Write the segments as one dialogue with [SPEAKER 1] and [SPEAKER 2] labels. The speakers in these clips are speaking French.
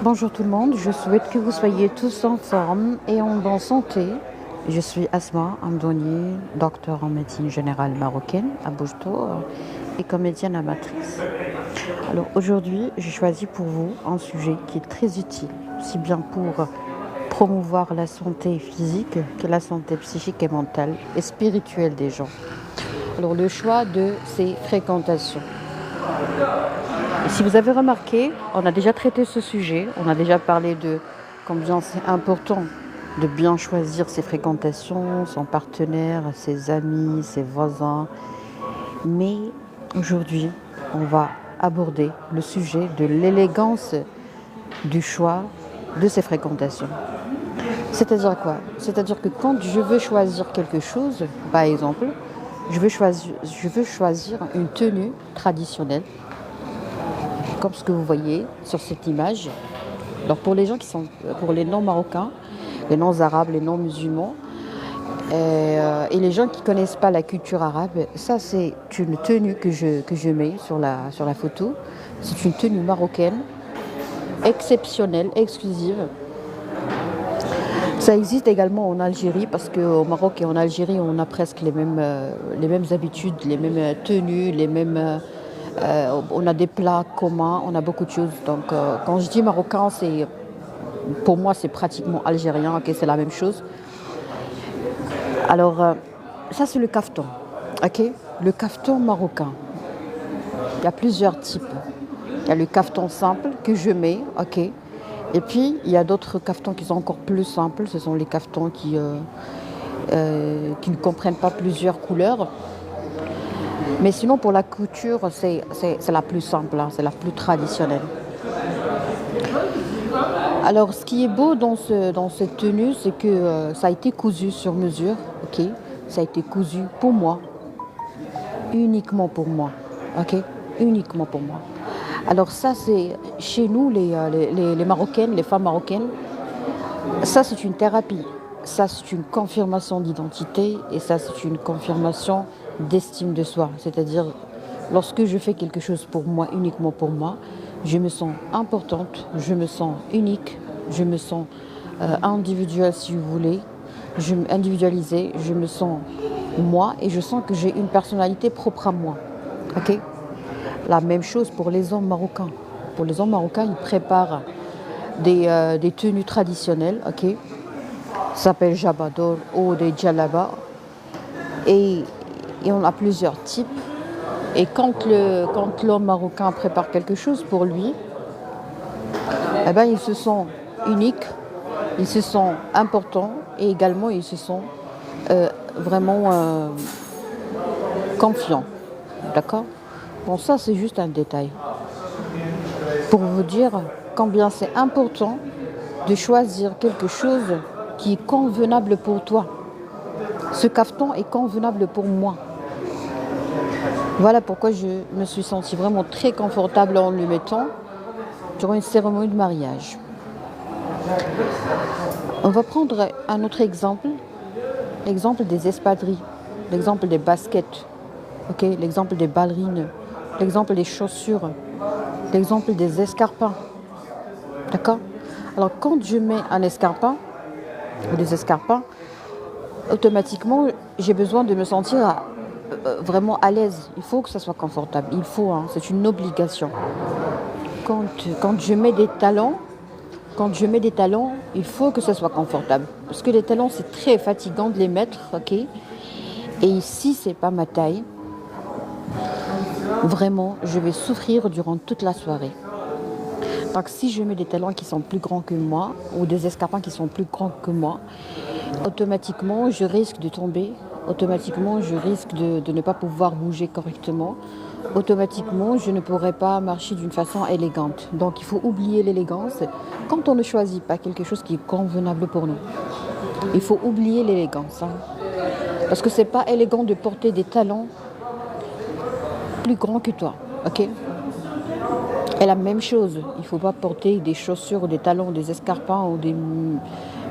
[SPEAKER 1] Bonjour tout le monde, je souhaite que vous soyez tous en forme et en bonne santé. Je suis Asma Amdouni, docteur en médecine générale marocaine à Bouchto et comédienne amatrice. Alors aujourd'hui, j'ai choisi pour vous un sujet qui est très utile, aussi bien pour promouvoir la santé physique que la santé psychique et mentale et spirituelle des gens. Alors le choix de ces fréquentations. Et si vous avez remarqué, on a déjà traité ce sujet, on a déjà parlé de combien c'est important de bien choisir ses fréquentations, son partenaire, ses amis, ses voisins. Mais aujourd'hui, on va aborder le sujet de l'élégance du choix de ses fréquentations. C'est-à-dire quoi? C'est-à-dire que quand je veux choisir quelque chose, par exemple, je veux choisir une tenue traditionnelle, comme ce que vous voyez sur cette image. Alors pour les gens pour les non-marocains, les non-arabes, les non-musulmans, et les gens qui ne connaissent pas la culture arabe, ça c'est une tenue que je mets sur la photo. C'est une tenue marocaine, exceptionnelle, exclusive. Ça existe également en Algérie parce qu'au Maroc et en Algérie, on a presque les mêmes habitudes, les mêmes tenues, on a des plats communs, on a beaucoup de choses. Donc quand je dis marocain, pour moi c'est pratiquement algérien, okay, c'est la même chose. Alors ça c'est le kaftan, ok? Le kaftan marocain. Il y a plusieurs types. Il y a le kaftan simple que je mets, ok? Et puis, il y a d'autres kaftans qui sont encore plus simples. Ce sont les kaftans qui ne comprennent pas plusieurs couleurs. Mais sinon, pour la couture, c'est la plus simple, hein, c'est la plus traditionnelle. Alors, ce qui est beau dans cette tenue, c'est que ça a été cousu sur mesure. Ok, ça a été cousu pour moi. Uniquement pour moi. Ok, uniquement pour moi. Alors ça, c'est chez nous, les Marocaines, les femmes marocaines, ça c'est une thérapie, ça c'est une confirmation d'identité et ça c'est une confirmation d'estime de soi. C'est-à-dire, lorsque je fais quelque chose pour moi, uniquement pour moi, je me sens importante, je me sens unique, je me sens individuelle si vous voulez, individualisée, je me sens moi et je sens que j'ai une personnalité propre à moi. Ok ? La même chose pour les hommes marocains. Pour les hommes marocains, ils préparent des tenues traditionnelles, ok? Ça s'appelle jabador ou des djellaba. Et on a plusieurs types. Et quand l'homme marocain prépare quelque chose pour lui, eh ben, il se sent unique, il se sent important et également il se sent vraiment confiant. D'accord? Bon, ça, c'est juste un détail. Pour vous dire combien c'est important de choisir quelque chose qui est convenable pour toi. Ce kaftan est convenable pour moi. Voilà pourquoi je me suis sentie vraiment très confortable en le mettant durant une cérémonie de mariage. On va prendre un autre exemple, l'exemple des espadrilles, l'exemple des baskets, okay, l'exemple des ballerines, l'exemple des chaussures, l'exemple des escarpins. D'accord? Alors, quand je mets un escarpin ou des escarpins, automatiquement, j'ai besoin de me sentir vraiment à l'aise. Il faut que ça soit confortable. Il faut, hein, c'est une obligation. Quand je mets des talons, il faut que ça soit confortable. Parce que les talons, c'est très fatigant de les mettre, ok? Et si c'est pas ma taille, vraiment, je vais souffrir durant toute la soirée. Donc si je mets des talons qui sont plus grands que moi ou des escarpins qui sont plus grands que moi, automatiquement je risque de tomber, automatiquement je risque de ne pas pouvoir bouger correctement, automatiquement je ne pourrai pas marcher d'une façon élégante. Donc il faut oublier l'élégance quand on ne choisit pas quelque chose qui est convenable pour nous. Il faut oublier l'élégance. Parce que c'est pas élégant de porter des talons plus grands que toi. Ok? Et la même chose, il ne faut pas porter des chaussures ou des talons, des escarpins ou des,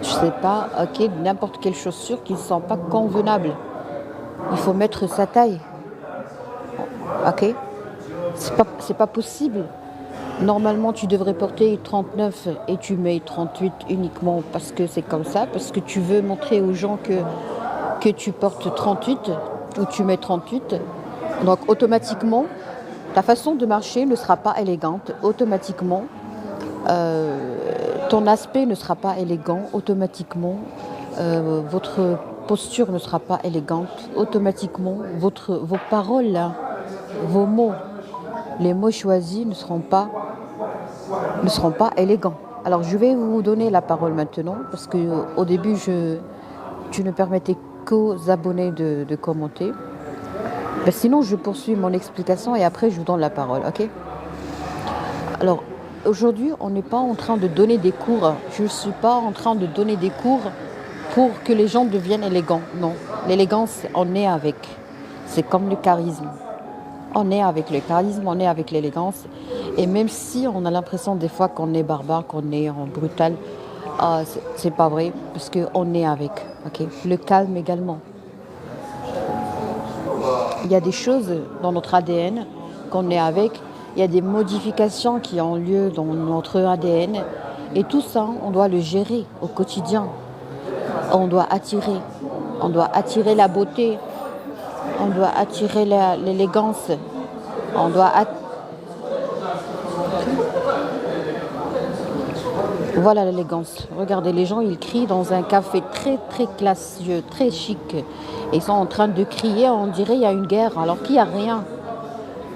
[SPEAKER 1] je sais pas, ok, n'importe quelle chaussure qui ne sont pas convenables. Il faut mettre sa taille, ok? C'est pas possible. Normalement, tu devrais porter 39 et tu mets 38 uniquement parce que c'est comme ça, parce que tu veux montrer aux gens que tu portes 38 ou tu mets 38. Donc automatiquement, ta façon de marcher ne sera pas élégante. Automatiquement, ton aspect ne sera pas élégant. Automatiquement, votre posture ne sera pas élégante. Automatiquement, vos paroles, vos mots, les mots choisis ne seront pas élégants. Alors, je vais vous donner la parole maintenant parce qu'au début, tu ne permettais qu'aux abonnés de commenter. Ben sinon, je poursuis mon explication et après, je vous donne la parole, ok? Alors, aujourd'hui, on n'est pas en train de donner des cours. Je ne suis pas en train de donner des cours pour que les gens deviennent élégants. Non, l'élégance, on est avec. C'est comme le charisme. On est avec le charisme, on est avec l'élégance. Et même si on a l'impression des fois qu'on est barbare, qu'on est brutal, c'est pas vrai, parce qu'on est avec, ok? Le calme également. Il y a des choses dans notre ADN qu'on est avec. Il y a des modifications qui ont lieu dans notre ADN. Et tout ça, on doit le gérer au quotidien. On doit attirer. On doit attirer la beauté. On doit attirer l'élégance. On doit Voilà l'élégance. Regardez, les gens, ils crient dans un café très, très classieux, très chic. Et ils sont en train de crier, on dirait qu'il y a une guerre, alors qu'il n'y a rien.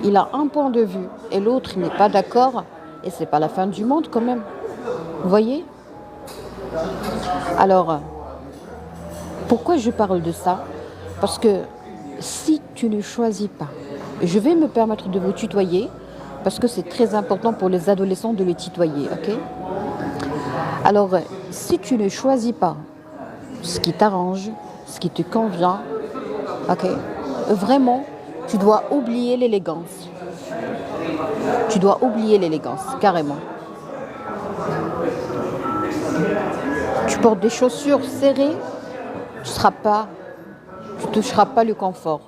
[SPEAKER 1] Il a un point de vue et l'autre n'est pas d'accord. Et c'est pas la fin du monde quand même. Vous voyez? Alors, pourquoi je parle de ça? Parce que si tu ne choisis pas, je vais me permettre de vous tutoyer, parce que c'est très important pour les adolescents de les tutoyer, ok? Alors, si tu ne choisis pas ce qui t'arrange, ce qui te convient, ok, vraiment, tu dois oublier l'élégance. Tu dois oublier l'élégance, carrément. Tu portes des chaussures serrées, tu ne toucheras pas le confort.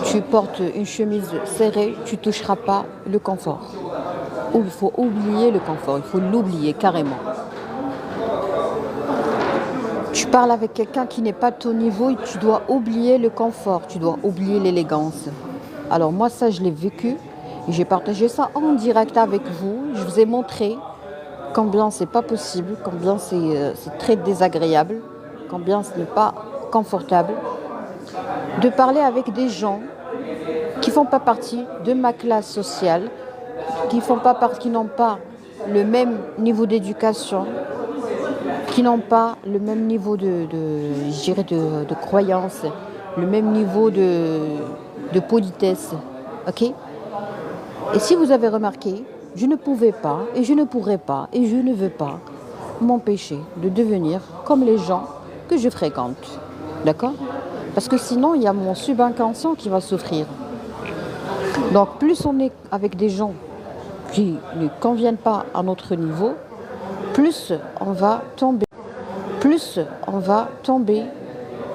[SPEAKER 1] Tu portes une chemise serrée, tu ne toucheras pas le confort. Il faut oublier le confort, il faut l'oublier carrément. Tu parles avec quelqu'un qui n'est pas de ton niveau et tu dois oublier le confort, tu dois oublier l'élégance. Alors moi ça je l'ai vécu, et j'ai partagé ça en direct avec vous. Je vous ai montré combien c'est pas possible, combien c'est très désagréable, combien ce n'est pas confortable de parler avec des gens qui ne font pas partie de ma classe sociale, qui n'ont pas le même niveau d'éducation, qui n'ont pas le même niveau de croyance, le même niveau de politesse. Ok? Et si vous avez remarqué, je ne pouvais pas, et je ne pourrais pas, et je ne veux pas m'empêcher de devenir comme les gens que je fréquente. D'accord? Parce que sinon, il y a mon subconscient qui va souffrir. Donc, plus on est avec des gens qui ne conviennent pas à notre niveau, plus on va tomber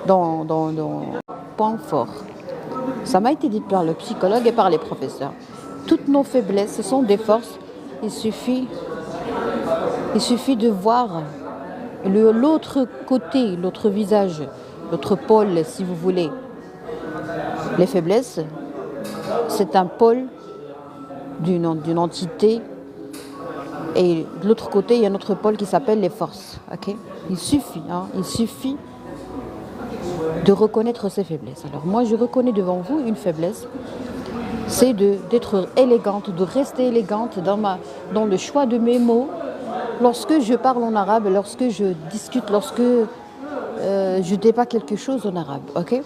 [SPEAKER 1] dans point fort. Ça m'a été dit par le psychologue et par les professeurs. Toutes nos faiblesses sont des forces. Il suffit de voir l'autre côté, l'autre visage, l'autre pôle, si vous voulez. Les faiblesses, c'est un pôle d'une entité. Et de l'autre côté, il y a un autre pôle qui s'appelle les forces. Okay? Il suffit de reconnaître ses faiblesses. Alors moi, je reconnais devant vous une faiblesse. C'est d'être élégante, de rester élégante dans le choix de mes mots. Lorsque je parle en arabe, lorsque je discute, lorsque je débat quelque chose en arabe, ok?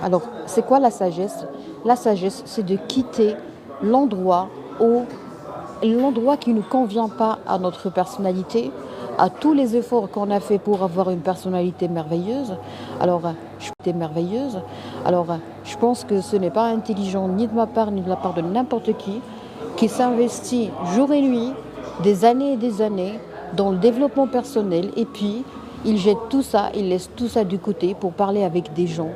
[SPEAKER 1] Alors, c'est quoi la sagesse? La sagesse, c'est de quitter l'endroit qui ne convient pas à notre personnalité, à tous les efforts qu'on a fait pour avoir une personnalité merveilleuse. Alors, je pense que ce n'est pas intelligent ni de ma part ni de la part de n'importe qui s'investit jour et nuit, des années dans le développement personnel et puis il jette tout ça, il laisse tout ça du côté pour parler avec des gens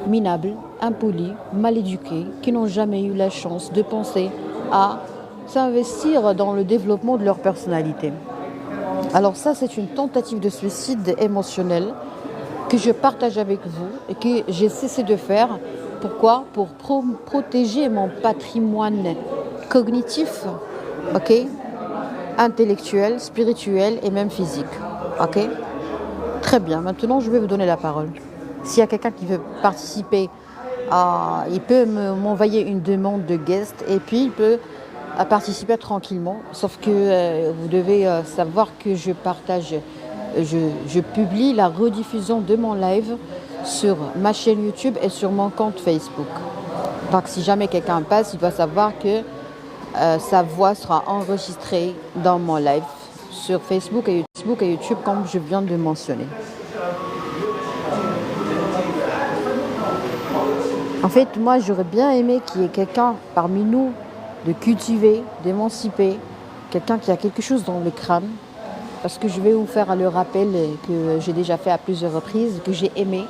[SPEAKER 1] minables, impolis, mal éduqués, qui n'ont jamais eu la chance de penser à s'investir dans le développement de leur personnalité. Alors ça, c'est une tentative de suicide émotionnel que je partage avec vous et que j'ai cessé de faire. Pourquoi? Pour protéger mon patrimoine cognitif, ok, intellectuel, spirituel et même physique. Ok? Très bien. Maintenant, je vais vous donner la parole. S'il y a quelqu'un qui veut participer, il peut m'envoyer une demande de guest et puis il peut participer tranquillement. Sauf que vous devez savoir que je publie la rediffusion de mon live sur ma chaîne YouTube et sur mon compte Facebook. Donc si jamais quelqu'un passe, il doit savoir que sa voix sera enregistrée dans mon live sur Facebook et YouTube comme je viens de mentionner. En fait, moi, j'aurais bien aimé qu'il y ait quelqu'un parmi nous de cultivé, d'émancipé, quelqu'un qui a quelque chose dans le crâne, parce que je vais vous faire le rappel que j'ai déjà fait à plusieurs reprises, que j'ai aimé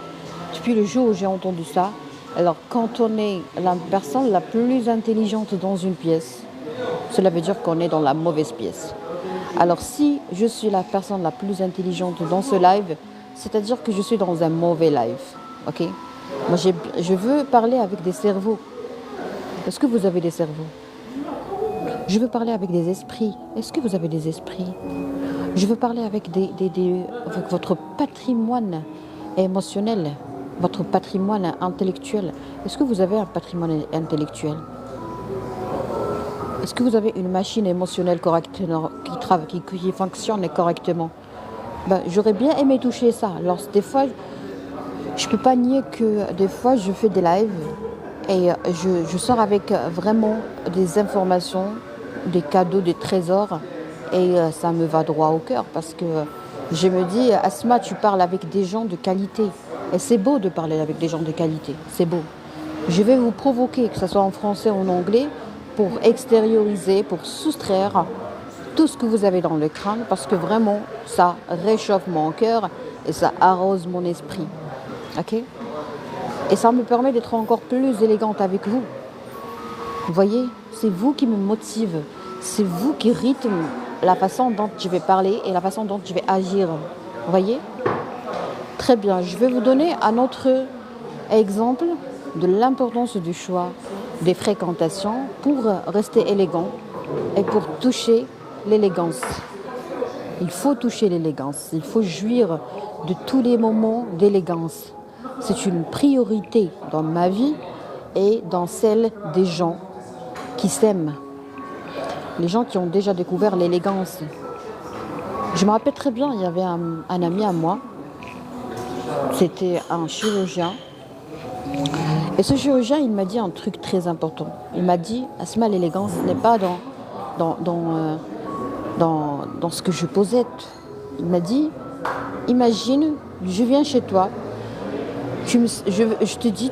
[SPEAKER 1] depuis le jour où j'ai entendu ça. Alors, quand on est la personne la plus intelligente dans une pièce, cela veut dire qu'on est dans la mauvaise pièce. Alors, si je suis la personne la plus intelligente dans ce live, c'est-à-dire que je suis dans un mauvais live, ok? Moi, je veux parler avec des cerveaux. Est-ce que vous avez des cerveaux? Je veux parler avec des esprits. Est-ce que vous avez des esprits? Je veux parler avec avec votre patrimoine émotionnel, votre patrimoine intellectuel. Est-ce que vous avez un patrimoine intellectuel? Est-ce que vous avez une machine émotionnelle correcte qui fonctionne correctement? J'aurais bien aimé toucher ça. Alors, des fois, je ne peux pas nier que des fois, je fais des lives et je sors avec vraiment des informations, des cadeaux, des trésors et ça me va droit au cœur parce que je me dis, Asma, tu parles avec des gens de qualité et c'est beau de parler avec des gens de qualité, c'est beau. Je vais vous provoquer, que ce soit en français ou en anglais, pour extérioriser, pour soustraire tout ce que vous avez dans le crâne parce que vraiment, ça réchauffe mon cœur et ça arrose mon esprit. Ok? Et ça me permet d'être encore plus élégante avec vous. Vous voyez, c'est vous qui me motive, c'est vous qui rythme la façon dont je vais parler et la façon dont je vais agir. Vous voyez? Très bien, je vais vous donner un autre exemple de l'importance du choix des fréquentations pour rester élégant et pour toucher l'élégance. Il faut toucher l'élégance, il faut jouir de tous les moments d'élégance. C'est une priorité dans ma vie et dans celle des gens qui s'aiment. Les gens qui ont déjà découvert l'élégance. Je me rappelle très bien, il y avait un ami à moi, c'était un chirurgien. Et ce chirurgien, il m'a dit un truc très important. Il m'a dit, Asma, l'élégance n'est pas dans ce que je possède. Il m'a dit, imagine, je viens chez toi, je te dis,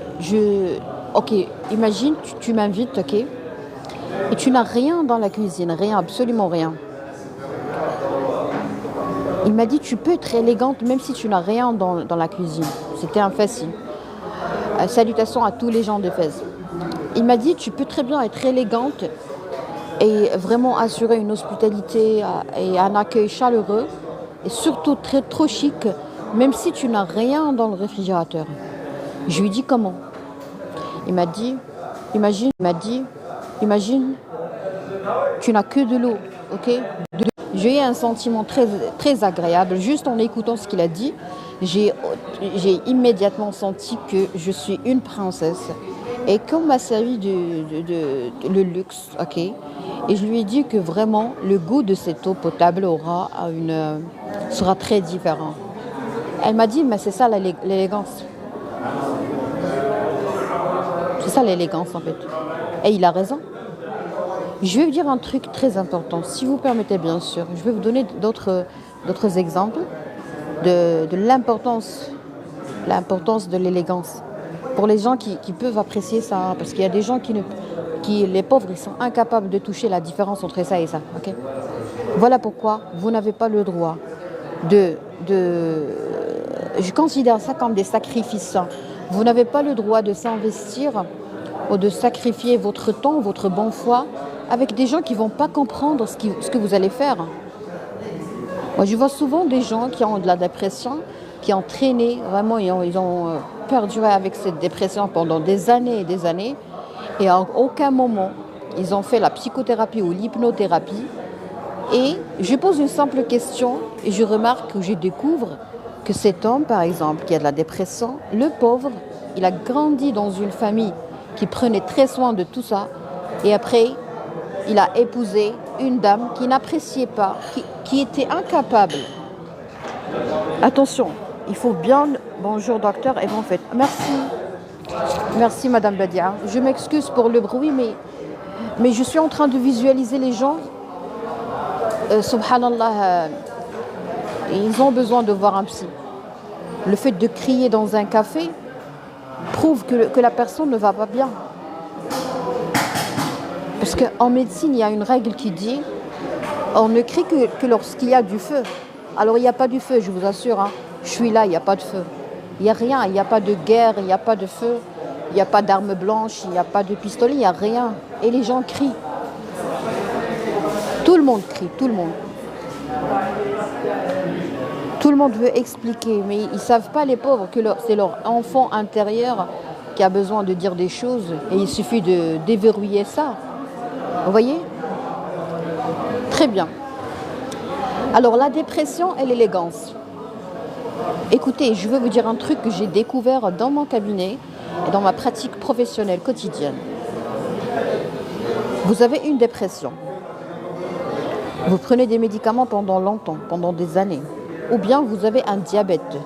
[SPEAKER 1] ok, imagine, tu m'invites, ok, et tu n'as rien dans la cuisine, rien, absolument rien. Il m'a dit, tu peux être élégante même si tu n'as rien dans la cuisine. C'était un facile. Salutations à tous les gens de Fès. Il m'a dit, tu peux très bien être élégante et vraiment assurer une hospitalité et un accueil chaleureux et surtout trop chic, même si tu n'as rien dans le réfrigérateur. Je lui ai dit comment? Il m'a dit, imagine, tu n'as que de l'eau, ok? J'ai eu un sentiment très, très agréable. Juste en écoutant ce qu'il a dit, j'ai immédiatement senti que je suis une princesse Et qu'on m'a servi le luxe, ok. Et je lui ai dit que vraiment le goût de cette eau potable sera très différent. Elle m'a dit, mais c'est ça l'élégance. C'est ça l'élégance en fait. Et il a raison. Je vais vous dire un truc très important, si vous permettez bien sûr. Je vais vous donner d'autres exemples de l'importance de l'élégance. Pour les gens qui peuvent apprécier ça, parce qu'il y a des gens les pauvres, ils sont incapables de toucher la différence entre ça et ça. Okay. Voilà pourquoi vous n'avez pas le droit je considère ça comme des sacrifices. Vous n'avez pas le droit de s'investir ou de sacrifier votre temps, votre bonne foi avec des gens qui ne vont pas comprendre ce que vous allez faire. Moi, je vois souvent des gens qui ont de la dépression, qui ont traîné, vraiment, ils ont perduré avec cette dépression pendant des années et des années, et à aucun moment, ils ont fait la psychothérapie ou l'hypnothérapie. Et je pose une simple question et je remarque ou je découvre que cet homme, par exemple, qui a de la dépression, le pauvre, il a grandi dans une famille qui prenait très soin de tout ça. Et après, il a épousé une dame qui n'appréciait pas, qui était incapable. Attention, il faut bien... Bonjour docteur, et bon fait. Merci. Merci Madame Badia. Je m'excuse pour le bruit, mais je suis en train de visualiser les gens. Subhanallah, ils ont besoin de voir un psy. Le fait de crier dans un café prouve que la personne ne va pas bien. Parce qu'en médecine, il y a une règle qui dit on ne crie que lorsqu'il y a du feu. Alors il n'y a pas du feu, je vous assure. Hein. Je suis là, il n'y a pas de feu. Il n'y a rien, il n'y a pas de guerre, il n'y a pas de feu, il n'y a pas d'armes blanches, il n'y a pas de pistolet, il n'y a rien. Et les gens crient. Tout le monde crie, tout le monde. Tout le monde veut expliquer, mais ils ne savent pas, les pauvres, que c'est leur enfant intérieur qui a besoin de dire des choses. Et il suffit de déverrouiller ça. Vous voyez ? Très bien. Alors, la dépression et l'élégance. Écoutez, je veux vous dire un truc que j'ai découvert dans mon cabinet et dans ma pratique professionnelle quotidienne. Vous avez une dépression. Vous prenez des médicaments pendant longtemps, pendant des années. Ou bien vous avez un diabète.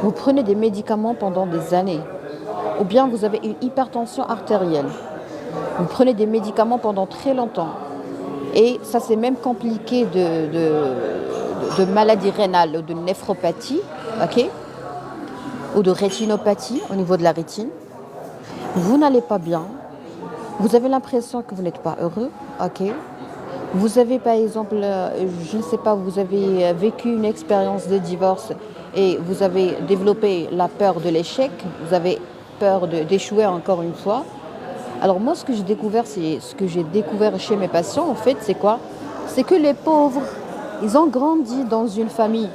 [SPEAKER 1] Vous prenez des médicaments pendant des années. Ou bien vous avez une hypertension artérielle. Vous prenez des médicaments pendant très longtemps. Et ça, c'est même compliqué de maladie rénale ou de néphropathie, ok, ou de rétinopathie au niveau de la rétine. Vous n'allez pas bien. Vous avez l'impression que vous n'êtes pas heureux, ok. Vous avez par exemple, je ne sais pas, vous avez vécu une expérience de divorce et vous avez développé la peur de l'échec, vous avez peur d'échouer encore une fois. Alors moi, ce que j'ai découvert chez mes patients, en fait, c'est quoi ? C'est que les pauvres, ils ont grandi dans une famille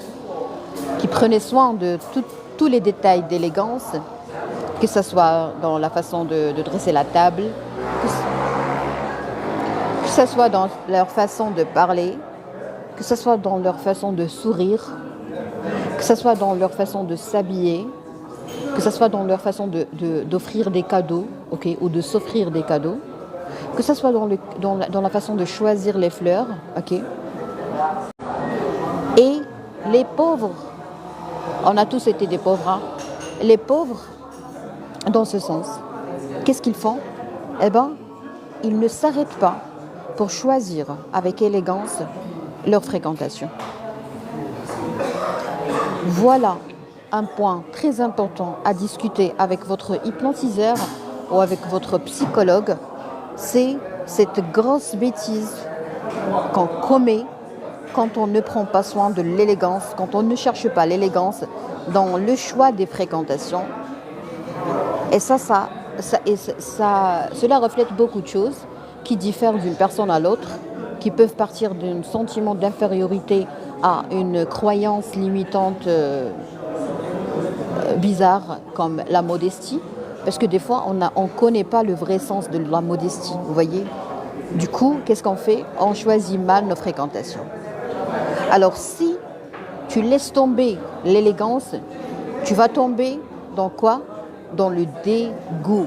[SPEAKER 1] qui prenait soin de tous les détails d'élégance, que ce soit dans la façon de dresser la table, que ce soit dans leur façon de parler, que ce soit dans leur façon de sourire, que ce soit dans leur façon de s'habiller, que ce soit dans leur façon d'offrir des cadeaux, okay, ou de s'offrir des cadeaux, que ce soit dans la façon de choisir les fleurs, okay. Et les pauvres, on a tous été des pauvres, hein. Les pauvres, dans ce sens, qu'est-ce qu'ils font ? Eh bien, ils ne s'arrêtent pas pour choisir avec élégance leur fréquentation. Voilà un point très important à discuter avec votre hypnotiseur ou avec votre psychologue, c'est cette grosse bêtise qu'on commet quand on ne prend pas soin de l'élégance, quand on ne cherche pas l'élégance dans le choix des fréquentations. Et cela reflète beaucoup de choses qui diffèrent d'une personne à l'autre, qui peuvent partir d'un sentiment d'infériorité à une croyance limitante bizarre comme la modestie, parce que des fois on ne connaît pas le vrai sens de la modestie, vous voyez. Du coup, qu'est-ce qu'on fait ? On choisit mal nos fréquentations. Alors si tu laisses tomber l'élégance, tu vas tomber dans quoi ? Dans le dégoût.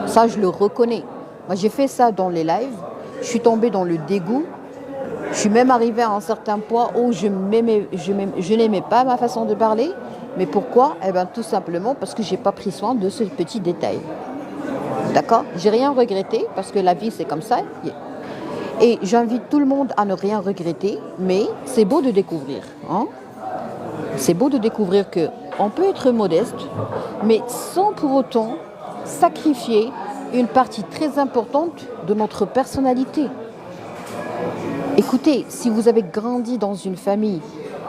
[SPEAKER 1] Ça, je le reconnais. Moi, j'ai fait ça dans les lives. Je suis tombée dans le dégoût. Je suis même arrivée à un certain point où je n'aimais pas ma façon de parler. Mais pourquoi? Eh bien, tout simplement parce que je n'ai pas pris soin de ce petit détail. D'accord? J'ai rien regretté parce que la vie, c'est comme ça. Et j'invite tout le monde à ne rien regretter. Mais c'est beau de découvrir. Hein? C'est beau de découvrir qu'on peut être modeste, mais sans pour autant sacrifier une partie très importante de notre personnalité. Écoutez, si vous avez grandi dans une famille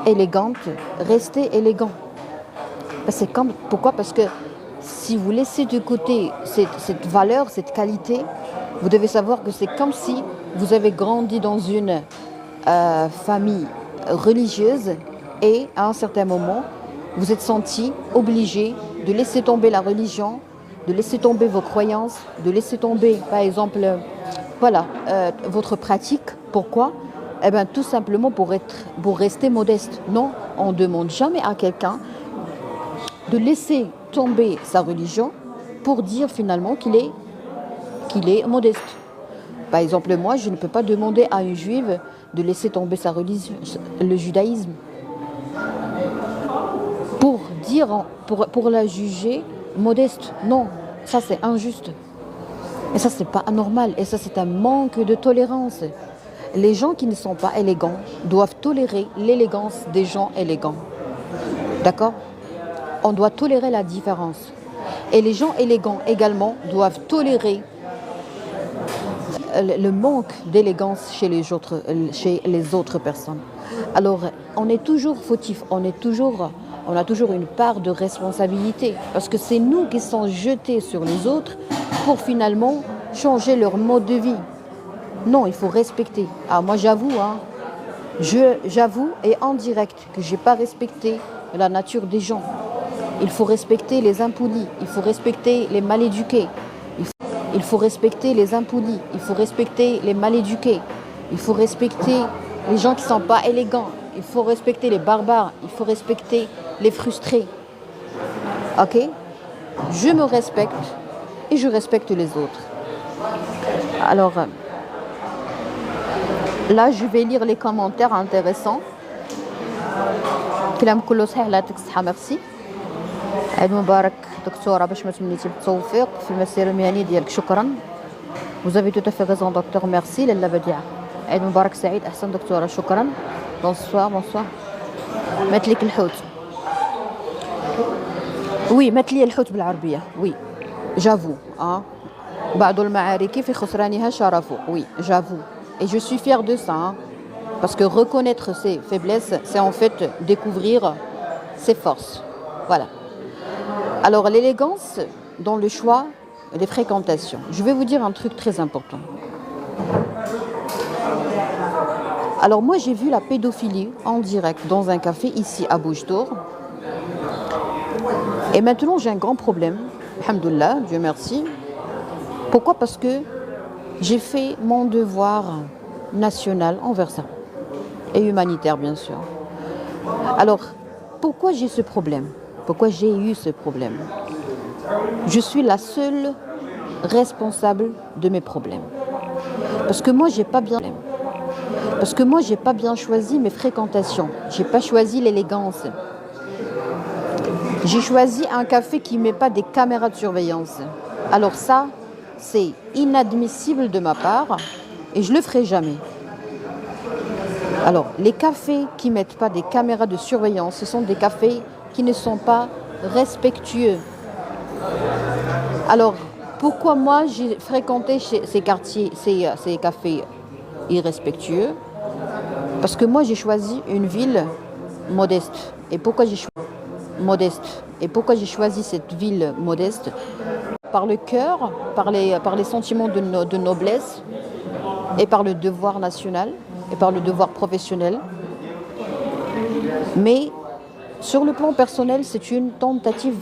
[SPEAKER 1] élégante, restez élégant. Pourquoi? Parce que si vous laissez de côté cette valeur, cette qualité, vous devez savoir que c'est comme si vous avez grandi dans une famille religieuse et à un certain moment, vous êtes senti obligé de laisser tomber la religion, de laisser tomber vos croyances, de laisser tomber, par exemple, votre pratique. Pourquoi? Eh bien, tout simplement pour rester modeste. Non, on ne demande jamais à quelqu'un de laisser tomber sa religion pour dire finalement qu'il est modeste. Par exemple, moi, je ne peux pas demander à une juive de laisser tomber sa religion, le judaïsme, pour la juger modeste. Non, ça c'est injuste. Et ça c'est pas anormal. Et ça c'est un manque de tolérance. Les gens qui ne sont pas élégants doivent tolérer l'élégance des gens élégants. D'accord? On doit tolérer la différence. Et les gens élégants également doivent tolérer le manque d'élégance chez les autres personnes. Alors, on est toujours fautif, on a toujours une part de responsabilité parce que c'est nous qui sommes jetés sur les autres pour finalement changer leur mode de vie. Non, il faut respecter. Ah, moi j'avoue, j'avoue et en direct que je n'ai pas respecté la nature des gens. Il faut respecter les impolis, il faut respecter les mal éduqués. Il faut respecter les impolis, il faut respecter les mal éduqués, il faut respecter les gens qui ne sont pas élégants, il faut respecter les barbares, il faut respecter les frustrés. Ok? Je me respecte et je respecte les autres. Alors, là, je vais lire les commentaires intéressants. كلام كله صحيح لا تصحى merci. عيد مبارك دكتورة باش ما تمنيتي بالتوفيق في المسيرة المهنية ديالك شكرا. Vous avez tout à fait raison docteur merci لاله بديعة. عيد مبارك سعيد احسن دكتورة شكرا. Bonsoir. مات لك الحوت. Oui مات لي الحوت بالعربية. Oui j'avoue بعض المعارك في خسرانها شرف. Oui j'avoue et je suis fière de ça parce que reconnaître ses faiblesses c'est en fait découvrir ses forces. Voilà. Alors l'élégance dans le choix des fréquentations. Je vais vous dire un truc très important. Alors moi j'ai vu la pédophilie en direct dans un café ici à Bouche-d'Or. Et maintenant j'ai un grand problème. Alhamdoulilah, Dieu merci. Pourquoi? Parce que j'ai fait mon devoir national envers ça. Et humanitaire bien sûr. Alors pourquoi j'ai ce problème? Pourquoi j'ai eu ce problème? Je suis la seule responsable de mes problèmes. Parce que moi, j'ai pas bien choisi mes fréquentations. J'ai pas choisi l'élégance. J'ai choisi un café qui met pas des caméras de surveillance. Alors ça, c'est inadmissible de ma part et je le ferai jamais. Alors, les cafés qui mettent pas des caméras de surveillance, ce sont des cafés qui ne sont pas respectueux. Alors, pourquoi moi j'ai fréquenté ces quartiers, ces cafés irrespectueux? Parce que moi j'ai choisi une ville modeste. Et pourquoi j'ai choisi cette ville modeste? Par le cœur, par les sentiments de noblesse et par le devoir national et par le devoir professionnel. Mais sur le plan personnel, c'est une tentative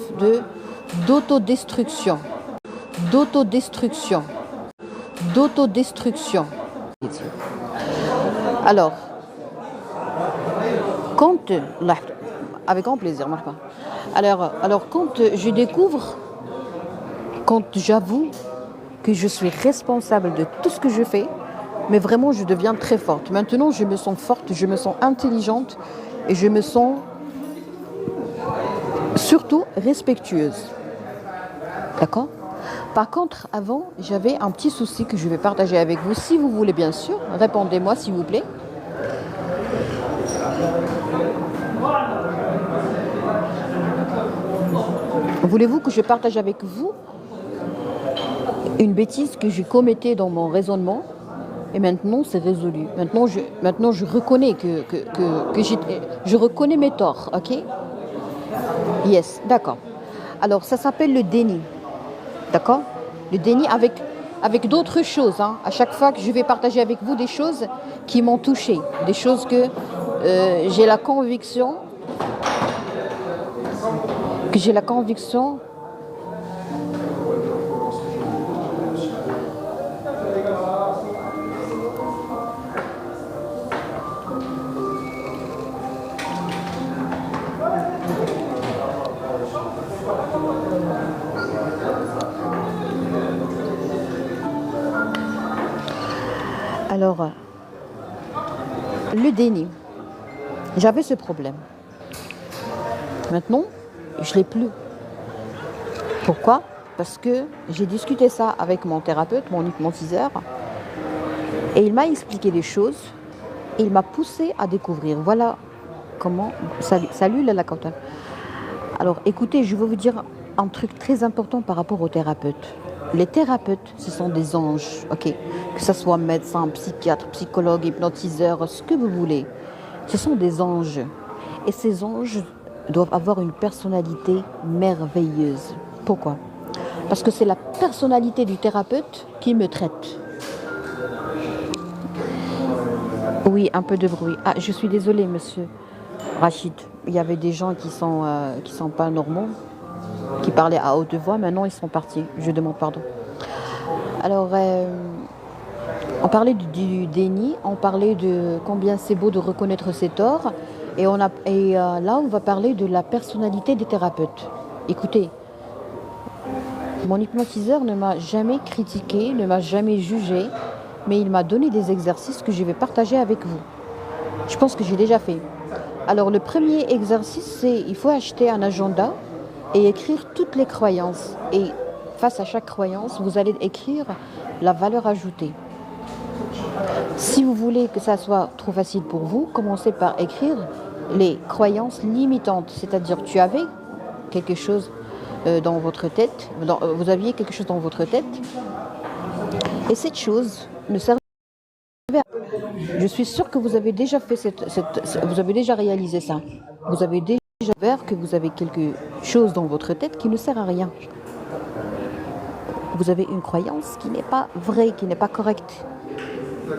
[SPEAKER 1] d'autodestruction. Alors, avec grand plaisir, alors quand je découvre, quand j'avoue que je suis responsable de tout ce que je fais, mais vraiment je deviens très forte. Maintenant je me sens forte, je me sens intelligente et je me sens surtout respectueuse. D'accord? Par contre, avant, j'avais un petit souci que je vais partager avec vous, si vous voulez bien sûr. Répondez-moi s'il vous plaît. Voulez-vous que je partage avec vous une bêtise que je commettais dans mon raisonnement et maintenant c'est résolu. Maintenant je reconnais je reconnais mes torts, ok? Yes, d'accord. Alors ça s'appelle le déni, d'accord? Le déni avec d'autres choses, hein. À chaque fois que je vais partager avec vous des choses qui m'ont touché, des choses que j'ai la conviction que j'ai la conviction alors le déni. J'avais ce problème. Maintenant, je l'ai plus. Pourquoi? Parce que j'ai discuté ça avec mon thérapeute, mon hypnotiseur, et il m'a expliqué des choses, et il m'a poussé à découvrir. Voilà comment... Salut Lala Kauta. Alors écoutez, je vais vous dire un truc très important par rapport aux thérapeutes. Les thérapeutes, ce sont des anges, ok? Que ce soit médecin, psychiatre, psychologue, hypnotiseur, ce que vous voulez. Ce sont des anges. Et ces anges doivent avoir une personnalité merveilleuse. Pourquoi? Parce que c'est la personnalité du thérapeute qui me traite. Oui, un peu de bruit. Ah, je suis désolée, monsieur Rachid. Il y avait des gens qui sont pas normaux, qui parlaient à haute voix. Maintenant, ils sont partis. Je demande pardon. Alors, on parlait du déni, on parlait de combien c'est beau de reconnaître ses torts. Et là, on va parler de la personnalité des thérapeutes. Écoutez, mon hypnotiseur ne m'a jamais critiqué, ne m'a jamais jugé, mais il m'a donné des exercices que je vais partager avec vous. Je pense que j'ai déjà fait. Alors, le premier exercice, c'est il faut acheter un agenda et écrire toutes les croyances. Et face à chaque croyance, vous allez écrire la valeur ajoutée. Si vous voulez que ça soit trop facile pour vous, commencez par écrire les croyances limitantes. C'est-à-dire, tu avais quelque chose dans votre tête, vous aviez quelque chose dans votre tête, et cette chose ne servait à rien. Je suis sûre que vous avez déjà fait vous avez déjà réalisé ça. Vous avez déjà vu que vous avez quelque chose dans votre tête qui ne sert à rien. Vous avez une croyance qui n'est pas vraie, qui n'est pas correcte.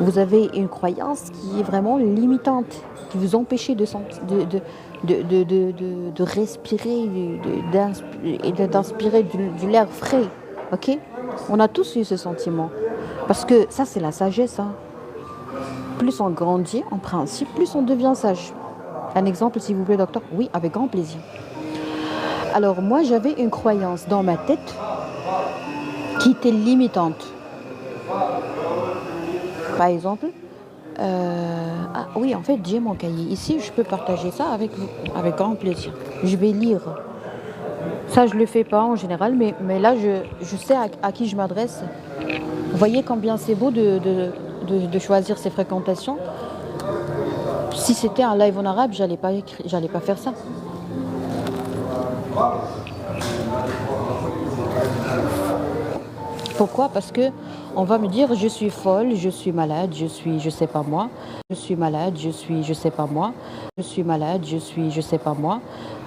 [SPEAKER 1] Vous avez une croyance qui est vraiment limitante, qui vous empêche de respirer et d'inspirer de l'air frais. Ok? On a tous eu ce sentiment. Parce que ça, c'est la sagesse. Hein. Plus on grandit, en principe, plus on devient sage. Un exemple, s'il vous plaît, docteur? Oui, avec grand plaisir. Alors, moi, j'avais une croyance dans ma tête qui était limitante. Par exemple, ah oui, en fait, j'ai mon cahier ici, je peux partager ça avec vous, avec grand plaisir. Je vais lire. Ça, je ne le fais pas en général, mais là, je sais à qui je m'adresse. Vous voyez combien c'est beau de choisir ses fréquentations. Si c'était un live en arabe, j'allais pas faire ça. Pourquoi? Parce que on va me dire je suis folle, je suis malade, je sais pas moi, je suis malade, je sais pas moi, je suis malade, je sais pas moi,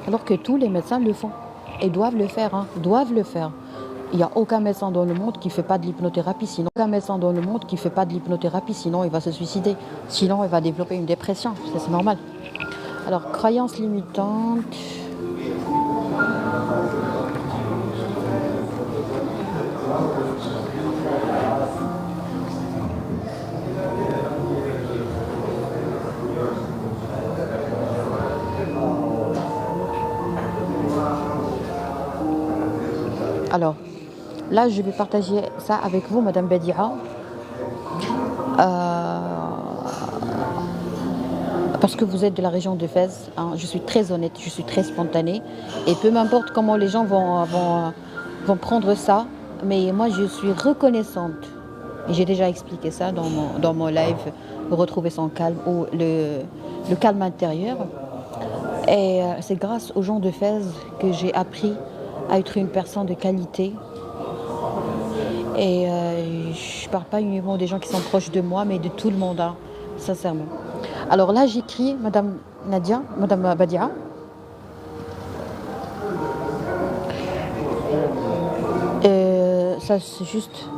[SPEAKER 1] alors que tous les médecins le font et doivent le faire, hein, doivent le faire. Il n'y a aucun médecin dans le monde qui fait pas de l'hypnothérapie, sinon il va se suicider, sinon il va développer une dépression, ça c'est normal. Alors croyance limitante. Alors, là, je vais partager ça avec vous, Madame Badia. Parce que vous êtes de la région de Fès, hein, je suis très honnête, je suis très spontanée. Et peu m'importe comment les gens vont prendre ça, mais moi je suis reconnaissante. Et j'ai déjà expliqué ça dans mon live, retrouver son calme ou le calme intérieur. Et c'est grâce aux gens de Fès que j'ai appris à être une personne de qualité. Et je ne parle pas uniquement des gens qui sont proches de moi, mais de tout le monde, hein, sincèrement. Alors là, j'écris, Madame Nadia, Madame Badia. Ça, c'est juste...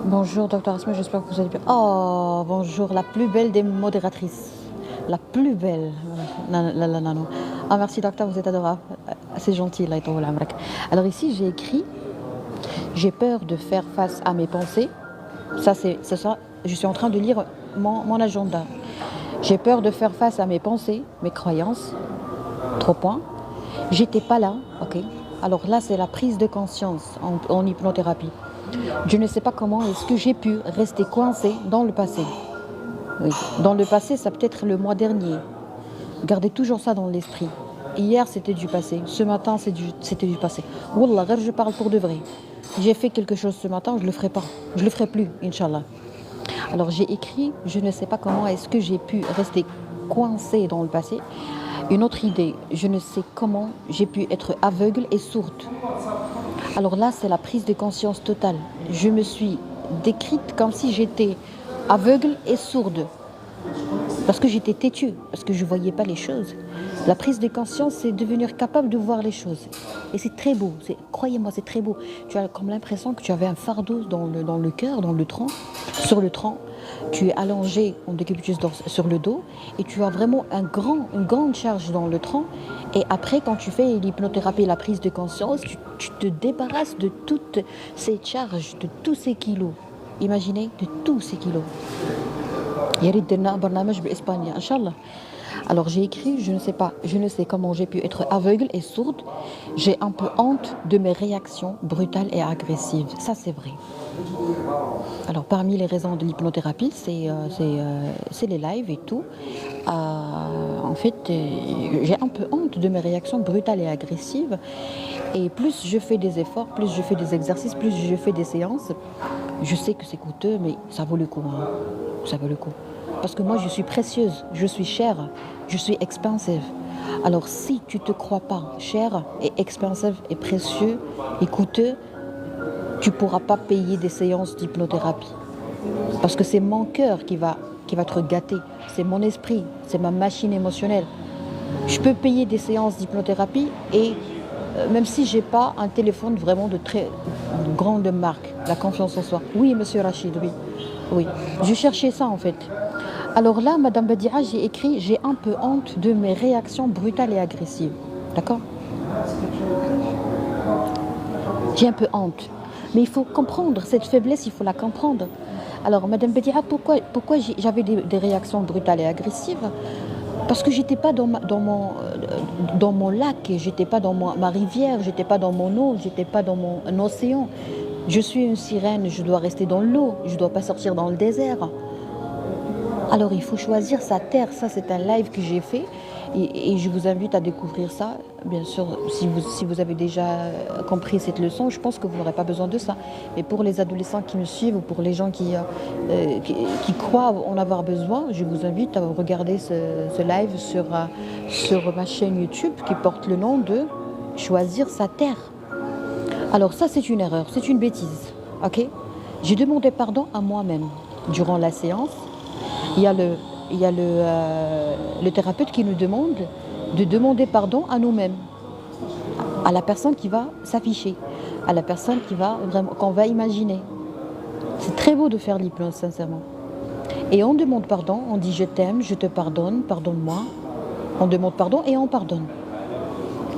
[SPEAKER 1] Bonjour, docteur Asma, j'espère que vous allez bien. Oh, bonjour, la plus belle des modératrices. La plus belle. Ah, merci, docteur, vous êtes adorable. C'est gentil, là, alors ici, j'ai écrit, j'ai peur de faire face à mes pensées. Ça, c'est ça. Je suis en train de lire mon agenda. J'ai peur de faire face à mes pensées, mes croyances. 3 points. J'étais pas là, ok. Alors là, c'est la prise de conscience en hypnothérapie. Je ne sais pas comment est-ce que j'ai pu rester coincée dans le passé. Oui. Dans le passé, ça peut être le mois dernier. Gardez toujours ça dans l'esprit. Hier, c'était du passé. Ce matin, c'était du passé. Wallah, je parle pour de vrai. J'ai fait quelque chose ce matin, je le ferai pas. Je le ferai plus, Inch'Allah. Alors j'ai écrit, je ne sais pas comment est-ce que j'ai pu rester coincée dans le passé. Une autre idée, je ne sais comment j'ai pu être aveugle et sourde. Alors là, c'est la prise de conscience totale. Je me suis décrite comme si j'étais aveugle et sourde. Parce que j'étais têtue, parce que je ne voyais pas les choses. La prise de conscience, c'est devenir capable de voir les choses. Et c'est très beau, croyez-moi, c'est très beau. Tu as comme l'impression que tu avais un fardeau dans le cœur, dans le tronc, sur le tronc. Tu es allongé en décubitus sur le dos et tu as vraiment une grande charge dans le tronc. Et après, quand tu fais l'hypnothérapie, la prise de conscience, tu te débarrasses de toutes ces charges, de tous ces kilos. Imaginez, de tous ces kilos. Alors j'ai écrit, je ne sais comment j'ai pu être aveugle et sourde. J'ai un peu honte de mes réactions brutales et agressives. Ça, c'est vrai. Alors parmi les raisons de l'hypnothérapie, c'est les lives et tout. En fait, j'ai un peu honte de mes réactions brutales et agressives. Et plus je fais des efforts, plus je fais des exercices, plus je fais des séances, je sais que c'est coûteux, mais ça vaut le coup. Hein. Ça vaut le coup. Parce que moi, je suis précieuse, je suis chère, je suis expensive. Alors si tu ne te crois pas chère et expensive et précieux et coûteux, tu ne pourras pas payer des séances d'hypnothérapie. Parce que c'est mon cœur qui va te gâter. C'est mon esprit, c'est ma machine émotionnelle. Je peux payer des séances d'hypnothérapie et même si je n'ai pas un téléphone vraiment de très grande marque, la confiance en soi. Oui, monsieur Rachid, oui. Oui, je cherchais ça en fait. Alors là, Madame Badia, j'ai écrit, j'ai un peu honte de mes réactions brutales et agressives. D'accord? J'ai un peu honte. Mais il faut comprendre, cette faiblesse, il faut la comprendre. Alors, Madame Badia, pourquoi j'avais des réactions brutales et agressives? Parce que j'étais pas dans mon lac, j'étais pas dans ma rivière, j'étais pas dans mon eau, j'étais pas dans mon océan. Je suis une sirène, je dois rester dans l'eau, je ne dois pas sortir dans le désert. Alors il faut choisir sa terre. Ça, c'est un live que j'ai fait et je vous invite à découvrir ça. Bien sûr, si vous avez déjà compris cette leçon, je pense que vous n'aurez pas besoin de ça. Mais pour les adolescents qui me suivent ou pour les gens qui croient en avoir besoin, je vous invite à regarder ce live sur ma chaîne YouTube qui porte le nom de « Choisir sa terre ». Alors ça, c'est une erreur, c'est une bêtise, ok? J'ai demandé pardon à moi-même durant la séance. Il y a le thérapeute qui nous demande de demander pardon à nous-mêmes, à la personne qui va s'afficher, à la personne qu'on va imaginer. C'est très beau de faire l'hypnose, sincèrement. Et on demande pardon, on dit je t'aime, je te pardonne, pardonne-moi. On demande pardon et on pardonne.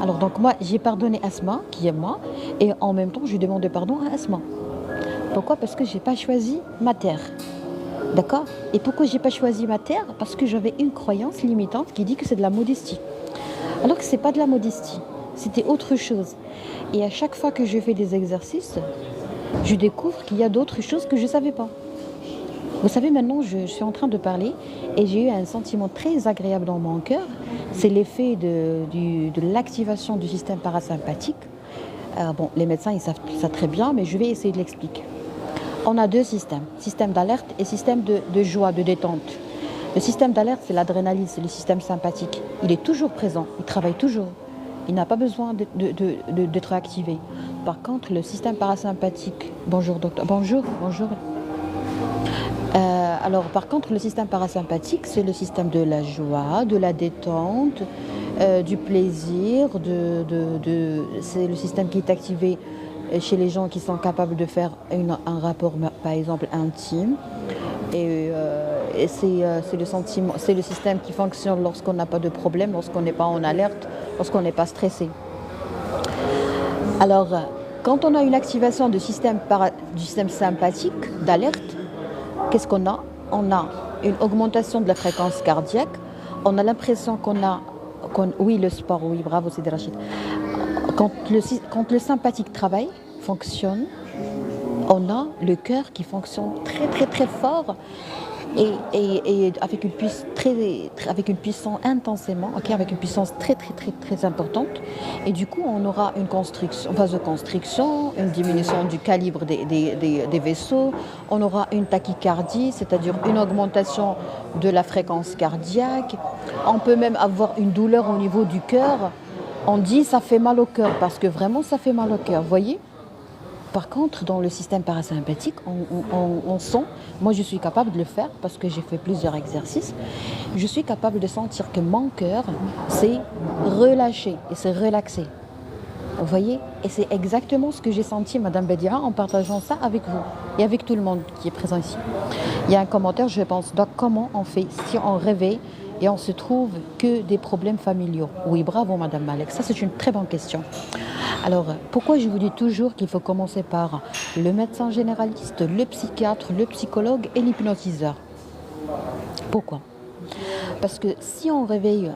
[SPEAKER 1] Alors donc moi, j'ai pardonné Asma, qui est moi, et en même temps, je demande pardon à Asma. Pourquoi? Parce que je n'ai pas choisi ma terre. D'accord? Et pourquoi je n'ai pas choisi ma terre? Parce que j'avais une croyance limitante qui dit que c'est de la modestie. Alors que ce n'est pas de la modestie, c'était autre chose. Et à chaque fois que je fais des exercices, je découvre qu'il y a d'autres choses que je ne savais pas. Vous savez, maintenant, je suis en train de parler et j'ai eu un sentiment très agréable dans mon cœur. C'est l'effet de l'activation du système parasympathique. Bon, les médecins, ils savent ça très bien, mais je vais essayer de l'expliquer. On a deux systèmes, système d'alerte et système de joie, de détente. Le système d'alerte, c'est l'adrénaline, c'est le système sympathique. Il est toujours présent, il travaille toujours. Il n'a pas besoin d'être activé. Par contre, le système parasympathique... Bonjour, docteur. Bonjour. Alors, par contre, le système parasympathique, c'est le système de la joie, de la détente, du plaisir, c'est le système qui est activé chez les gens qui sont capables de faire un rapport, par exemple, intime. Et c'est le système qui fonctionne lorsqu'on n'a pas de problème, lorsqu'on n'est pas en alerte, lorsqu'on n'est pas stressé. Alors, quand on a une activation du système sympathique, d'alerte, qu'est-ce qu'on a? On a une augmentation de la fréquence cardiaque. On a l'impression oui, le sport, oui, bravo, c'est Rachid. Quand le sympathique travaille, fonctionne, on a le cœur qui fonctionne très, très, très fort et avec une puissance intensément, avec une puissance très, très, très, très importante. Et du coup, on aura une vasoconstriction, une diminution du calibre des vaisseaux. On aura une tachycardie, c'est-à-dire une augmentation de la fréquence cardiaque. On peut même avoir une douleur au niveau du cœur. On dit ça fait mal au cœur parce que vraiment ça fait mal au cœur, vous voyez? Par contre, dans le système parasympathique, on sent, moi je suis capable de le faire parce que j'ai fait plusieurs exercices, je suis capable de sentir que mon cœur s'est relâché et s'est relaxé. Vous voyez? Et c'est exactement ce que j'ai senti, Madame Bedia, en partageant ça avec vous et avec tout le monde qui est présent ici. Il y a un commentaire, je pense, donc comment on fait si on réveille et on se trouve que des problèmes familiaux? Oui, bravo Madame Malek, ça c'est une très bonne question. Alors, pourquoi je vous dis toujours qu'il faut commencer par le médecin généraliste, le psychiatre, le psychologue et l'hypnotiseur? Pourquoi? Parce que si on réveille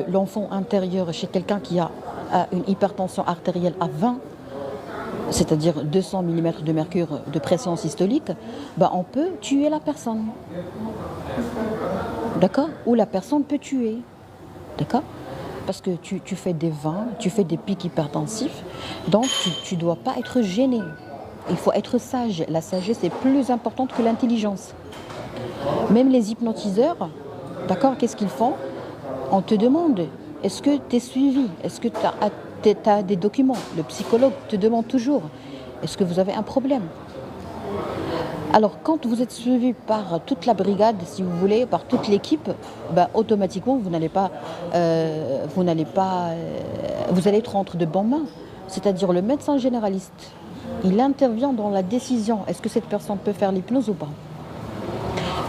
[SPEAKER 1] l'enfant intérieur chez quelqu'un qui a une hypertension artérielle à 20, c'est-à-dire 200 mm de mercure de pression systolique, on peut tuer la personne. D'accord? Ou la personne peut tuer. D'accord? Parce que tu fais des vins, tu fais des pics hypertensifs, donc tu ne dois pas être gêné. Il faut être sage. La sagesse est plus importante que l'intelligence. Même les hypnotiseurs, d'accord, qu'est-ce qu'ils font? On te demande, est-ce que tu es suivi? Est-ce que tu as des documents? Le psychologue te demande toujours, est-ce que vous avez un problème? Alors, quand vous êtes suivi par toute la brigade, si vous voulez, par toute l'équipe, automatiquement, vous allez être entre de bonnes mains. C'est-à-dire le médecin généraliste, il intervient dans la décision. Est-ce que cette personne peut faire l'hypnose ou pas?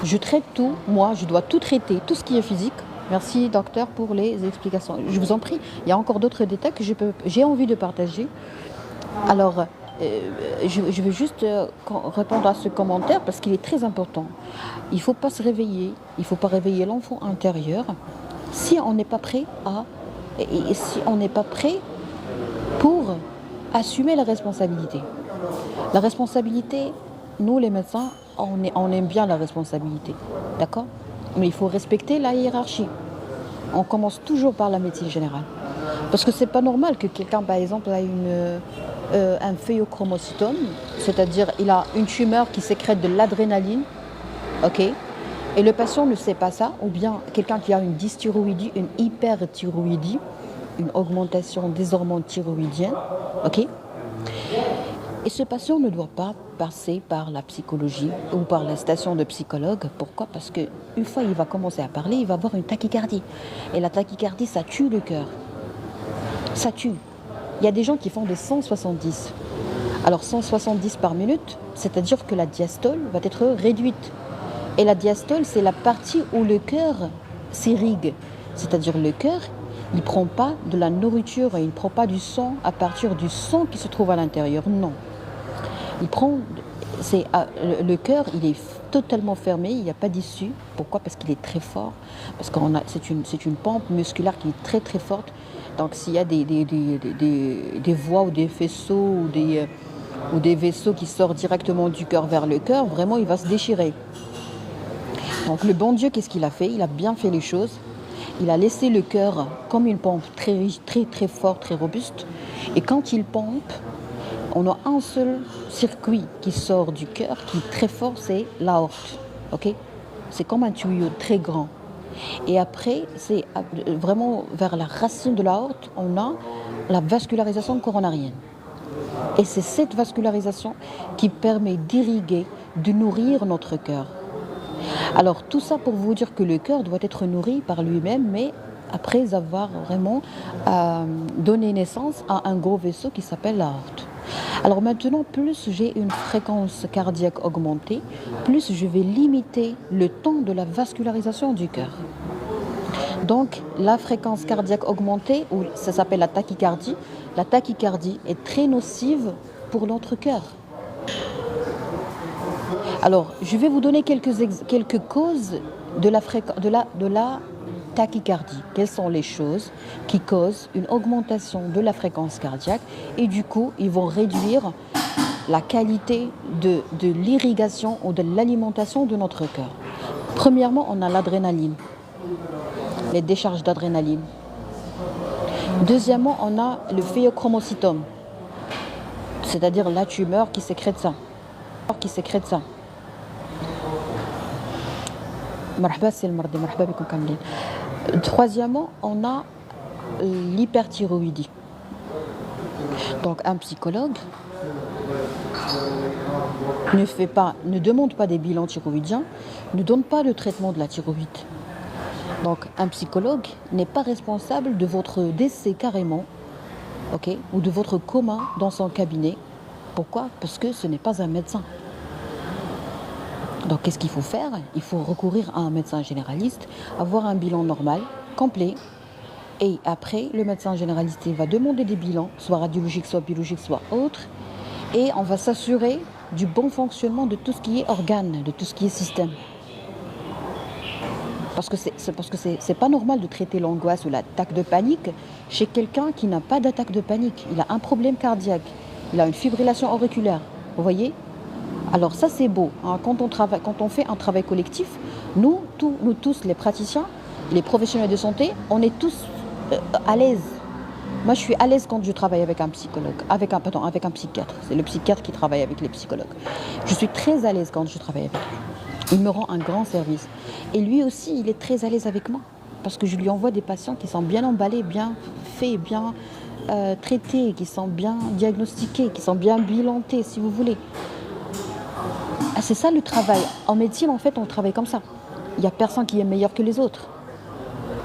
[SPEAKER 1] Je traite tout. Moi, je dois tout traiter, tout ce qui est physique. Merci, docteur, pour les explications. Je vous en prie, il y a encore d'autres détails que j'ai envie de partager. Alors, je vais juste répondre à ce commentaire parce qu'il est très important. Il ne faut pas se réveiller, il ne faut pas réveiller l'enfant intérieur si on n'est pas prêt pour assumer la responsabilité. La responsabilité, nous les médecins, on aime bien la responsabilité, d'accord? Mais il faut respecter la hiérarchie. On commence toujours par la médecine générale. Parce que c'est pas normal que quelqu'un, par exemple, a un phéochromocytome, c'est-à-dire il a une tumeur qui sécrète de l'adrénaline, ok, et le patient ne sait pas ça, ou bien quelqu'un qui a une dysthyroïdie, une hyperthyroïdie, une augmentation des hormones thyroïdiennes, ok, et ce patient ne doit pas passer par la psychologie ou par la station de psychologue. Pourquoi? Parce qu'une fois il va commencer à parler, il va avoir une tachycardie, et la tachycardie, ça tue le cœur, ça tue. Il y a des gens qui font des 170. Alors 170 par minute, c'est-à-dire que la diastole va être réduite. Et la diastole, c'est la partie où le cœur s'irrigue. C'est-à-dire le cœur, il ne prend pas de la nourriture, il ne prend pas du sang à partir du sang qui se trouve à l'intérieur. Non. Le cœur, il est totalement fermé, il n'y a pas d'issue. Pourquoi? Parce qu'il est très fort. Parce que c'est une pompe musculaire qui est très très forte. Donc s'il y a des voies ou des faisceaux ou ou des vaisseaux qui sortent directement du cœur vers le cœur, vraiment il va se déchirer. Donc le bon Dieu, qu'est-ce qu'il a fait? Il a bien fait les choses. Il a laissé le cœur comme une pompe très riche, très très fort, très robuste. Et quand il pompe, on a un seul circuit qui sort du cœur, qui est très fort, c'est l'aorte. Okay? C'est comme un tuyau très grand. Et après, c'est vraiment vers la racine de l'aorte, on a la vascularisation coronarienne. Et c'est cette vascularisation qui permet d'irriguer, de nourrir notre cœur. Alors tout ça pour vous dire que le cœur doit être nourri par lui-même, mais après avoir vraiment donné naissance à un gros vaisseau qui s'appelle l'aorte. Alors maintenant, plus j'ai une fréquence cardiaque augmentée, plus je vais limiter le temps de la vascularisation du cœur. Donc la fréquence cardiaque augmentée, ou ça s'appelle la tachycardie est très nocive pour notre cœur. Alors, je vais vous donner quelques causes de la tachycardie. Quelles sont les choses qui causent une augmentation de la fréquence cardiaque et du coup, ils vont réduire la qualité de l'irrigation ou de l'alimentation de notre cœur. Premièrement, on a l'adrénaline, les décharges d'adrénaline. Deuxièmement, on a le phéochromocytome, c'est-à-dire la tumeur qui sécrète ça. Troisièmement, on a l'hyperthyroïdie. Donc un psychologue ne demande pas des bilans thyroïdiens, ne donne pas le traitement de la thyroïde. Donc un psychologue n'est pas responsable de votre décès carrément, okay, ou de votre coma dans son cabinet. Pourquoi? Parce que ce n'est pas un médecin. Donc qu'est-ce qu'il faut faire? Il faut recourir à un médecin généraliste, avoir un bilan normal, complet. Et après, le médecin généraliste va demander des bilans, soit radiologiques, soit biologiques, soit autres. Et on va s'assurer du bon fonctionnement de tout ce qui est organe, de tout ce qui est système. Parce que c'est pas normal de traiter l'angoisse ou l'attaque de panique chez quelqu'un qui n'a pas d'attaque de panique. Il a un problème cardiaque, il a une fibrillation auriculaire. Vous voyez? Alors ça c'est beau, hein. Quand on fait un travail collectif, nous tous les praticiens, les professionnels de santé, on est tous à l'aise. Moi je suis à l'aise quand je travaille avec un psychologue, avec un psychiatre. C'est le psychiatre qui travaille avec les psychologues. Je suis très à l'aise quand je travaille avec lui. Il me rend un grand service. Et lui aussi, il est très à l'aise avec moi. Parce que je lui envoie des patients qui sont bien emballés, bien faits, bien traités, qui sont bien diagnostiqués, qui sont bien bilantés, si vous voulez. Ah, c'est ça le travail. En médecine, en fait, on travaille comme ça. Il n'y a personne qui est meilleur que les autres.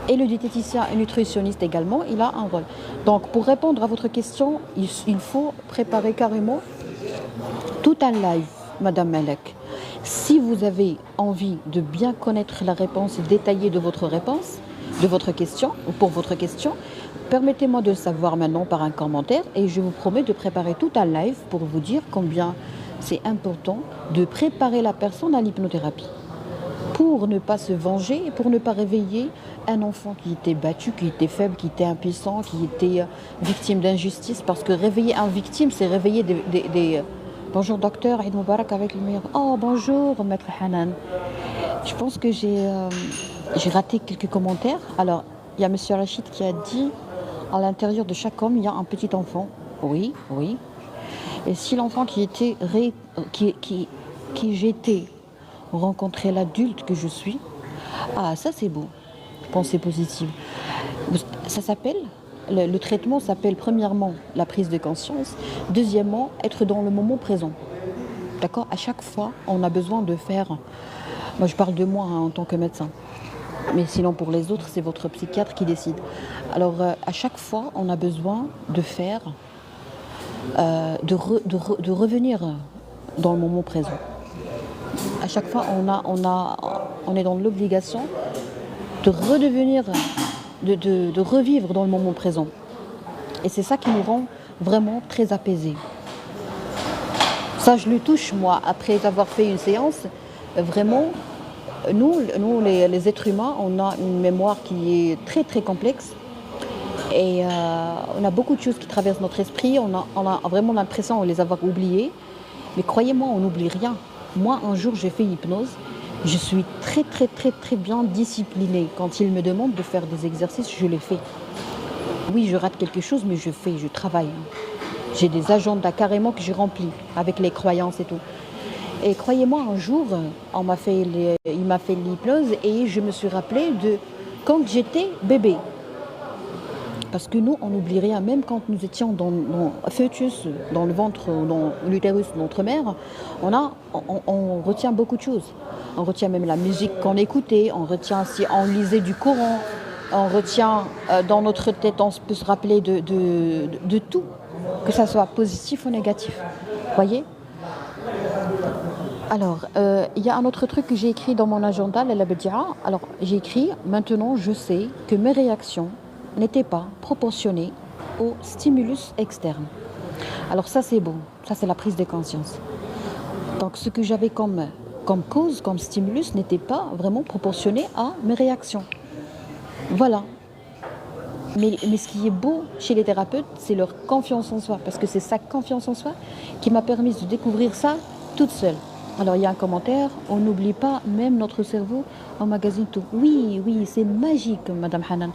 [SPEAKER 1] Et le diététicien et nutritionniste également, il a un rôle. Donc, pour répondre à votre question, il faut préparer carrément tout un live, Madame Malek. Si vous avez envie de bien connaître la réponse détaillée de votre question, ou pour votre question, permettez-moi de le savoir maintenant par un commentaire et je vous promets de préparer tout un live pour vous dire combien c'est important de préparer la personne à l'hypnothérapie. Pour ne pas se venger et pour ne pas réveiller un enfant qui était battu, qui était faible, qui était impuissant, qui était victime d'injustice. Parce que réveiller un victime, c'est réveiller des Bonjour docteur, Eid Mubarak avec le meilleur. Oh bonjour maître Hanan. Je pense que j'ai raté quelques commentaires. Alors, il y a monsieur Rachid qui a dit à l'intérieur de chaque homme, il y a un petit enfant. Oui. Et si l'enfant qui j'étais rencontrait l'adulte que je suis, ah ça c'est beau. Pensée positive. Ça s'appelle le traitement s'appelle premièrement la prise de conscience, deuxièmement être dans le moment présent. D'accord? À chaque fois, on a besoin de faire. Moi, je parle de moi en tant que médecin, mais sinon pour les autres, c'est votre psychiatre qui décide. Alors, à chaque fois, on a besoin de faire, de revenir dans le moment présent. À chaque fois, on est dans l'obligation de redevenir. De revivre dans le moment présent. Et c'est ça qui nous rend vraiment très apaisés. Ça, je le touche, moi, après avoir fait une séance. Vraiment, nous les êtres humains, on a une mémoire qui est très, très complexe. Et on a beaucoup de choses qui traversent notre esprit, on a vraiment l'impression de les avoir oubliées. Mais croyez-moi, on n'oublie rien. Moi, un jour, j'ai fait hypnose. Je suis très, très, très, très bien disciplinée. Quand il me demande de faire des exercices, je les fais. Oui, je rate quelque chose, mais je fais, je travaille. J'ai des agendas carrément que j'ai remplis avec les croyances et tout. Et croyez-moi, un jour, il m'a fait l'hypnose et je me suis rappelé de quand j'étais bébé. Parce que nous, on n'oublie rien, même quand nous étions dans fœtus, dans le ventre, dans l'utérus de notre mère, on retient beaucoup de choses. On retient même la musique qu'on écoutait, on retient si on lisait du Coran, on retient dans notre tête, on peut se rappeler de tout, que ça soit positif ou négatif. Voyez? Alors, il y a un autre truc que j'ai écrit dans mon agenda, la Badia. Alors, j'ai écrit, maintenant je sais que mes réactions n'étaient pas proportionnées au stimulus externe. Alors ça c'est bon, ça c'est la prise de conscience. Donc ce que j'avais comme cause, comme stimulus, n'était pas vraiment proportionné à mes réactions. Voilà. Mais ce qui est beau chez les thérapeutes, c'est leur confiance en soi, parce que c'est sa confiance en soi qui m'a permis de découvrir ça toute seule. Alors il y a un commentaire, on n'oublie pas, même notre cerveau emmagasine tout. Oui, oui, c'est magique, Madame Hanan.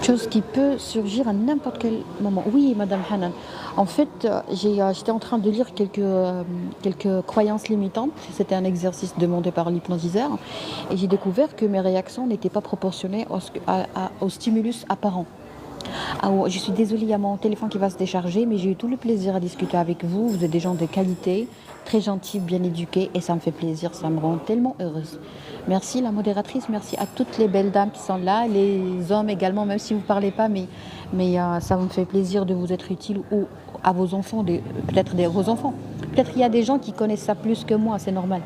[SPEAKER 1] Chose qui peut surgir à n'importe quel moment. Oui, Madame Hanan. En fait, j'étais en train de lire quelques croyances limitantes. C'était un exercice demandé par l'hypnotiseur. Et j'ai découvert que mes réactions n'étaient pas proportionnées au stimulus apparent. Ah, oh, je suis désolée, il y a mon téléphone qui va se décharger, mais j'ai eu tout le plaisir à discuter avec vous. Vous êtes des gens de qualité, très gentils, bien éduqués, et ça me fait plaisir, ça me rend tellement heureuse. Merci la modératrice, merci à toutes les belles dames qui sont là, les hommes également, même si vous ne parlez pas, mais ça me fait plaisir de vous être utile ou à vos enfants, peut-être vos enfants. Peut-être qu'il y a des gens qui connaissent ça plus que moi, c'est normal.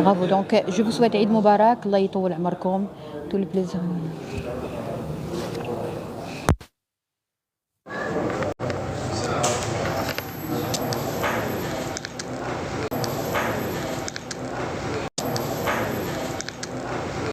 [SPEAKER 1] Bravo, donc je vous souhaite Eid Mubarak, Allah yitoul amarkoum, tout le plaisir.